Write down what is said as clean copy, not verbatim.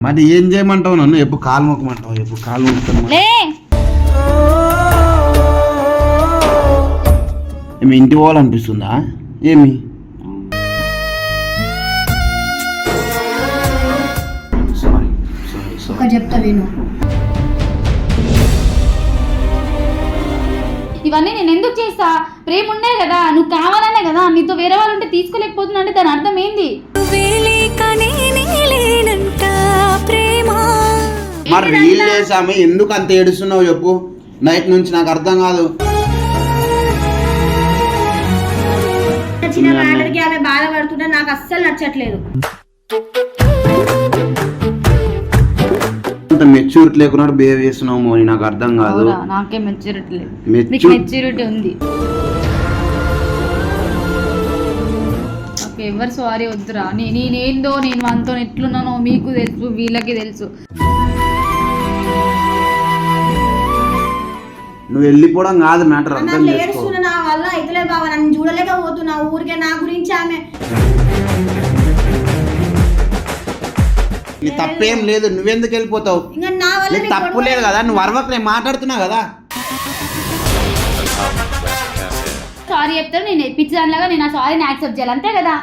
మరి ఏం చేయమంటావు? నన్ను ఎప్పుడు కాలు మొక్కమంటావు? ఎప్పుడు కాలు మొక్కుతాను? ఏమి ఇంటి పోవాలనిపిస్తుందా? ఏమి చెప్తా విను. ఇవన్నీ నేను ఎందుకు చేస్తా? ప్రేమ ఉండే కదా, నువ్వు కావాలనే కదా. నీతో వేరే వాళ్ళు ఉంటే తీసుకోలేకపోతున్నా అంటే దాని అర్థం ఏంది? మరి రీల్ చేసామే ఎందుకు అంత ఏడుస్తున్నావు చెప్పు? నైట్ నుంచి నాకు అర్థం కాదు. చిన్న మ్యాటర్కి ఆమె బాధపడుతుంటే నాకు అస్సలు నచ్చట్లేదు. మెచ్యూరిటీ లేకుండా బిహేవ్ చేస్తున్నావు మోని, నాకు అర్థం కాదు. నాకే మెచ్యూరిటీ లేదు, మెచ్యూరిటీ ఉంది. ఎవరు సారీ వద్దురా. నేనేందో, నేను మనతో ఎట్లున్నానో మీకు తెలుసు, వీళ్ళకి తెలుసు. నువ్వు వెళ్ళిపోవడం కాదు మ్యాటర్, అర్థం చేసుకో. నా వల్ల అయితే బాబా, నన్ను చూడలేకపోతున్నా. ఊరికే నా గురించి ఆమె. నీ తప్పేం లేదు, నువ్వెందుకు వెళ్ళిపోతావు? తప్పు లేదు కదా, నువ్వు అరవకు, నేను మాట్లాడుతున్నా కదా. సారీ చెప్తాను, నేను పిచ్చిదానిలాగా నేను ఆ సారీని యాక్సెప్ట్ చేయాలి, అంతే కదా.